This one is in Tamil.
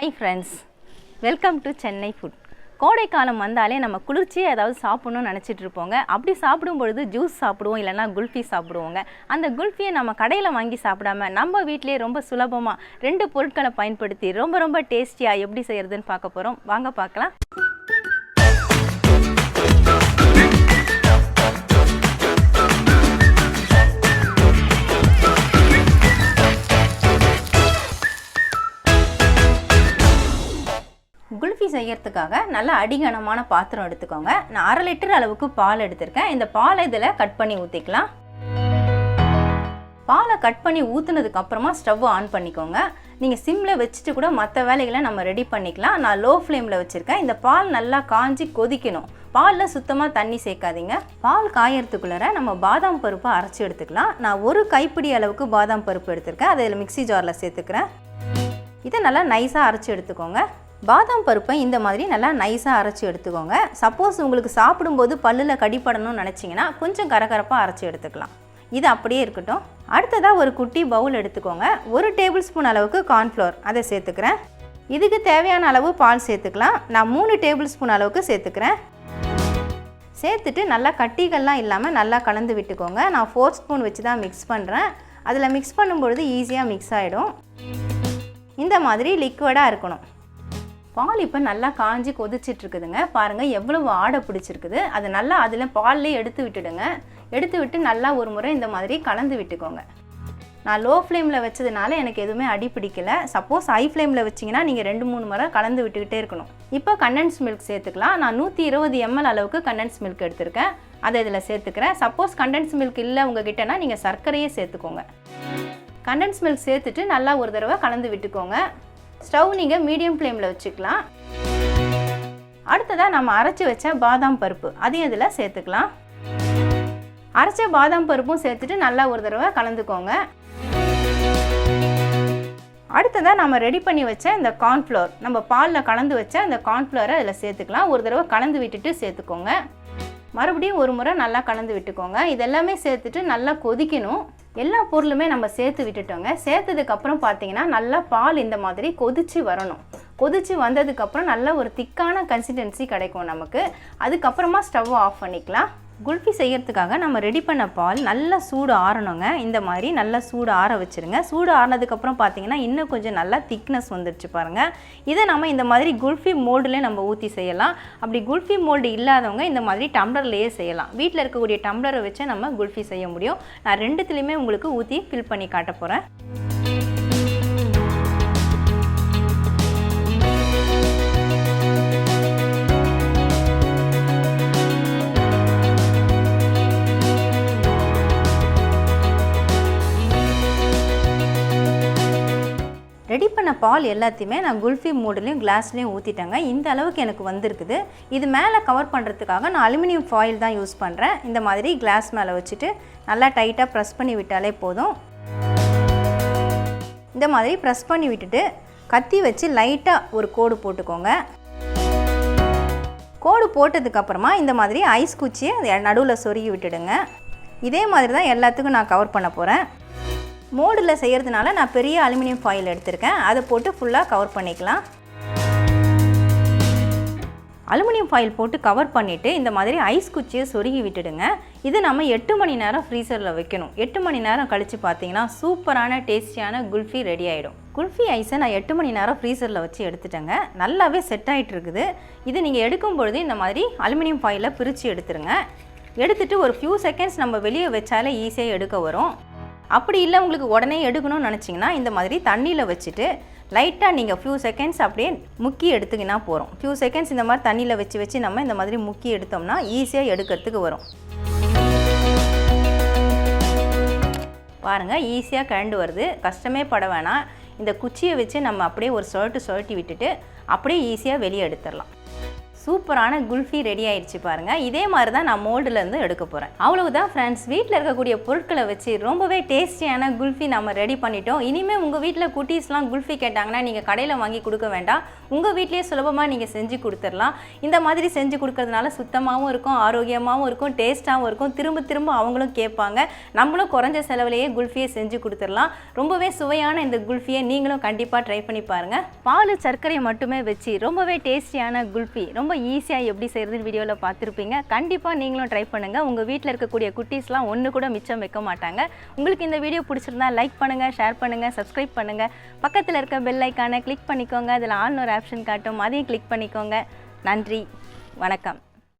Hi friends, welcome to Chennai food. கோடைக்காலம் வந்தாலே நம்ம குளிர்ச்சியாக ஏதாவது சாப்பிட்ணுன்னு நினச்சிட்டு இருப்போங்க. அப்படி சாப்பிடும் பொழுது ஜூஸ் சாப்பிடுவோம், இல்லைனா குல்ஃபி சாப்பிடுவோங்க. அந்த குல்ஃபியை நம்ம கடையில் வாங்கி சாப்பிடாம நம்ம வீட்டிலே ரொம்ப சுலபமாக 2 பொருட்களை பயன்படுத்தி ரொம்ப டேஸ்டியாக எப்படி செய்கிறதுன்னு பார்க்க போகிறோம். வாங்க பார்க்கலாம். குல்ஃபி செய்யறதுக்காக நல்ல அடிகனமான பாத்திரம் எடுத்துக்கோங்க. நான் 1/2 லிட்டர் அளவுக்கு பால் எடுத்திருக்கேன். இந்த பாலை இதில் கட் பண்ணி ஊற்றிக்கலாம். பாலை கட் பண்ணி ஊற்றுனதுக்கு அப்புறமா ஸ்டவ் ஆன் பண்ணிக்கோங்க. நீங்கள் சிம்மில் வச்சுட்டு கூட மற்ற வேலைகளை நம்ம ரெடி பண்ணிக்கலாம். நான் லோ ஃப்ளேமில் வச்சுருக்கேன். இந்த பால் நல்லா காஞ்சி கொதிக்கணும். பாலில் சுத்தமாக தண்ணி சேர்க்காதீங்க. பால் காயறதுக்குள்ளே நம்ம பாதாம் பருப்பை அரைச்சி எடுத்துக்கலாம். நான் 1 கைப்பிடி அளவுக்கு பாதாம் பருப்பு எடுத்திருக்கேன். அதை இதில் மிக்ஸி ஜாரில் சேர்த்துக்கிறேன். இதை நல்லா நைஸாக அரைச்சி எடுத்துக்கோங்க. பாதாம் பருப்பை இந்த மாதிரி நல்லா நைஸாக அரைச்சி எடுத்துக்கோங்க. சப்போஸ் உங்களுக்கு சாப்பிடும்போது பல்லில் கடிப்படணும்னு நினச்சிங்கன்னா கொஞ்சம் கரகரப்பாக அரைச்சி எடுத்துக்கலாம். இது அப்படியே இருக்கட்டும். அடுத்ததாக ஒரு குட்டி பவுல் எடுத்துக்கோங்க. 1 டேபிள் ஸ்பூன் அளவுக்கு கார்ன்ஃப்ளோர் அதை சேர்த்துக்கிறேன். இதுக்கு தேவையான அளவு பால் சேர்த்துக்கலாம். நான் 3 டேபிள் ஸ்பூன் அளவுக்கு சேர்த்துக்கிறேன். சேர்த்துட்டு நல்லா கட்டிகள்லாம் இல்லாமல் நல்லா கலந்து விட்டுக்கோங்க. நான் 4 ஸ்பூன் வச்சு தான் மிக்ஸ் பண்ணுறேன். அதில் மிக்ஸ் பண்ணும்பொழுது ஈஸியாக மிக்ஸ் ஆகிடும். இந்த மாதிரி லிக்விடாக இருக்கணும். பால் இப்போ நல்லா காஞ்சி கொதிச்சிட்ருக்குதுங்க. பாருங்கள் எவ்வளவு ஆடை பிடிச்சிருக்குது. அது நல்லா அதில் பால்லே எடுத்து விட்டுடுங்க. எடுத்து விட்டு நல்லா ஒரு முறை இந்த மாதிரி கலந்து விட்டுக்கோங்க. நான் லோ ஃப்ளேமில் வச்சதுனால எனக்கு எதுவுமே அடி பிடிக்கலை. சப்போஸ் ஹை ஃப்ளேமில் வச்சிங்கன்னா நீங்கள் 2-3 முறை கலந்து விட்டுக்கிட்டே இருக்கணும். இப்போ கண்டென்ஸ் மில்க் சேர்த்துக்கலாம். நான் 120 ml அளவுக்கு கண்டென்ஸ் மில்க் எடுத்திருக்கேன். அதை இதில் சேர்த்துக்கிறேன். சப்போஸ் கண்டென்ஸ் மில்க் இல்லை உங்ககிட்டனா நீங்கள் சர்க்கரையே சேர்த்துக்கோங்க. கண்டென்ஸ் மில்க் சேர்த்துட்டு நல்லா ஒரு தடவை கலந்து விட்டுக்கோங்க. ஸ்டவ் நீங்கள் மீடியம் ஃப்ளேமில் வச்சுக்கலாம். அடுத்ததாக நம்ம அரைச்சி வச்ச பாதாம் பருப்பு அதையும் இதில் சேர்த்துக்கலாம். அரைச்ச பாதாம் பருப்பும் சேர்த்துட்டு நல்லா ஒரு தடவை கலந்துக்கோங்க. அடுத்ததாக நம்ம ரெடி பண்ணி வச்ச இந்த கார்ன்ஃப்ளோர், நம்ம பாலில் கலந்து வச்ச இந்த கார்ன்ஃப்ளோரை அதில் சேர்த்துக்கலாம். ஒரு தடவை கலந்து விட்டுட்டு சேர்த்துக்கோங்க. மறுபடியும் ஒரு முறை நல்லா கலந்து விட்டுக்கோங்க. இதெல்லாமே சேர்த்துட்டு நல்லா கொதிக்கணும். எல்லா பொருளுமே நம்ம சேர்த்து விட்டுட்டோங்க. சேர்த்ததுக்கப்புறம் பார்த்தீங்கன்னா நல்லா பால் இந்த மாதிரி கொதித்து வரணும். கொதித்து வந்ததுக்கப்புறம் நல்ல ஒரு திக்கான கன்சிஸ்டன்சி கிடைக்கும் நமக்கு. அதுக்கப்புறமா ஸ்டவ் ஆஃப் பண்ணிக்கலாம். குல்ஃபி செய்யறதுக்காக நம்ம ரெடி பண்ண பால் நல்லா சூடு ஆறணுங்க. இந்த மாதிரி நல்லா சூடு ஆற வச்சுருங்க. சூடு ஆறினதுக்கப்புறம் பார்த்தீங்கன்னா இன்னும் கொஞ்சம் நல்லா திக்னஸ் வந்துடுச்சு பாருங்கள். இதை நம்ம இந்த மாதிரி குல்ஃபி மோல்டில் நம்ம ஊற்றி செய்யலாம். அப்படி குல்ஃபி மோல்டு இல்லாதவங்க இந்த மாதிரி டம்ளர்லேயே செய்யலாம். வீட்டில் இருக்கக்கூடிய டம்ளரை வச்சு நம்ம குல்ஃபி செய்ய முடியும். நான் 2த்துலேயுமே உங்களுக்கு ஊற்றி ஃபில் பண்ணி காட்ட போகிறேன். ரெடி பண்ண பால் எல்லாத்தையுமே நான் குல்ஃபி மோல்டுலேயும் கிளாஸ்லேயும் ஊற்றிட்டேங்க. இந்த அளவுக்கு எனக்கு வந்திருக்குது. இது மேலே கவர் பண்ணுறதுக்காக நான் அலுமினியம் ஃபாயில் தான் யூஸ் பண்ணுறேன். இந்த மாதிரி கிளாஸ் மேலே வச்சுட்டு நல்லா டைட்டாக ப்ரெஸ் பண்ணி விட்டாலே போதும். இந்த மாதிரி ப்ரெஸ் பண்ணி விட்டுட்டு கத்தி வச்சு லைட்டாக ஒரு கோடு போட்டுக்கோங்க. கோடு போட்டதுக்கப்புறமா இந்த மாதிரி ஐஸ் குச்சியை நடுவில் சொருகி விட்டுடுங்க. இதே மாதிரி தான் எல்லாத்துக்கும் நான் கவர் பண்ண போகிறேன். மோல்டில் செய்கிறதுனால நான் பெரிய அலுமினியம் ஃபாயில் எடுத்திருக்கேன். அதை போட்டு ஃபுல்லாக கவர் பண்ணிக்கலாம். அலுமினியம் ஃபாயில் போட்டு கவர் பண்ணிவிட்டு இந்த மாதிரி ஐஸ் குச்சியை சொருகி விட்டுடுங்க. இது நம்ம 8 மணி நேரம் ஃப்ரீசரில் வைக்கணும். 8 மணி நேரம் கழித்து பார்த்தீங்கன்னா சூப்பரான டேஸ்டியான குல்ஃபி ரெடி ஆகிடும். குல்ஃபி ஐஸை நான் 8 மணி நேரம் ஃப்ரீசரில் வச்சு எடுத்துட்டேங்க. நல்லாவே செட் ஆகிட்டு இருக்குது. இது நீங்கள் எடுக்கும்பொழுது இந்த மாதிரி அலுமினியம் ஃபாயிலை பிரித்து எடுத்துருங்க. எடுத்துகிட்டு ஒரு ஃபியூ செகண்ட்ஸ் நம்ம வெளியே வச்சாலே ஈஸியாக எடுக்க வரும். அப்படி இல்லை உங்களுக்கு உடனே எடுக்கணும்னு நினச்சிங்கன்னா இந்த மாதிரி தண்ணியில் வச்சுட்டு லைட்டாக நீங்கள் ஃபியூ செகண்ட்ஸ் அப்படியே முக்கி எடுத்துக்கினா போகிறோம். ஃபியூ செகண்ட்ஸ் இந்த மாதிரி தண்ணியில் வச்சு நம்ம இந்த மாதிரி முக்கி எடுத்தோம்னா ஈஸியாக எடுக்கிறதுக்கு வரும். பாருங்கள் ஈஸியாக கழண்டு வருது. கஷ்டமே பட வேணாம். இந்த குச்சியை வச்சு நம்ம அப்படியே ஒரு சுழட்டி விட்டுட்டு அப்படியே ஈஸியாக வெளியே எடுத்துடலாம். சூப்பரான குல்ஃபி ரெடி ஆயிடுச்சு பாருங்கள். இதே மாதிரி தான் நான் மோல்டுலேருந்து எடுக்க போகிறேன். அவ்வளவுதான் ஃப்ரெண்ட்ஸ், வீட்டில் இருக்கக்கூடிய பொருட்களை வச்சு ரொம்பவே டேஸ்டியான குல்ஃபி நம்ம ரெடி பண்ணிட்டோம். இனிமேல் உங்கள் வீட்டில் குட்டீஸ்லாம் குல்ஃபி கேட்டாங்கன்னா நீங்கள் கடையில் வாங்கி கொடுக்க வேண்டாம், உங்கள் வீட்லேயே சுலபமாக நீங்கள் செஞ்சு கொடுத்துடலாம். இந்த மாதிரி செஞ்சு கொடுக்கறதுனால சுத்தமாகவும் இருக்கும், ஆரோக்கியமாகவும் இருக்கும், டேஸ்ட்டாகவும் இருக்கும். திரும்ப திரும்ப அவங்களும் கேட்பாங்க. நம்மளும் குறைஞ்ச செலவுலேயே குல்ஃபியை செஞ்சு கொடுத்துடலாம். ரொம்பவே சுவையான இந்த குல்ஃபியை நீங்களும் கண்டிப்பாக ட்ரை பண்ணி பாருங்கள். பால் சர்க்கரையை மட்டுமே வச்சு ரொம்பவே டேஸ்டியான குல்ஃபி ரொம்ப ஈஸியாக எப்படி செய்கிறதுன்னு வீடியோவில் பார்த்துருப்பீங்க. கண்டிப்பாக நீங்களும் ட்ரை பண்ணுங்கள். உங்கள் வீட்டில் இருக்கக்கூடிய குட்டீஸ்லாம் ஒன்று கூட மிச்சம் வைக்க மாட்டாங்க. உங்களுக்கு இந்த வீடியோ பிடிச்சிருந்தா லைக் பண்ணுங்கள், ஷேர் பண்ணுங்கள், சப்ஸ்கிரைப் பண்ணுங்கள். பக்கத்தில் இருக்க பெல் ஐக்கானை கிளிக் பண்ணிக்கோங்க. அதில் ஆல்னு ஒரு ஆப்ஷன் காட்டும், அதையும் கிளிக் பண்ணிக்கோங்க. நன்றி, வணக்கம்.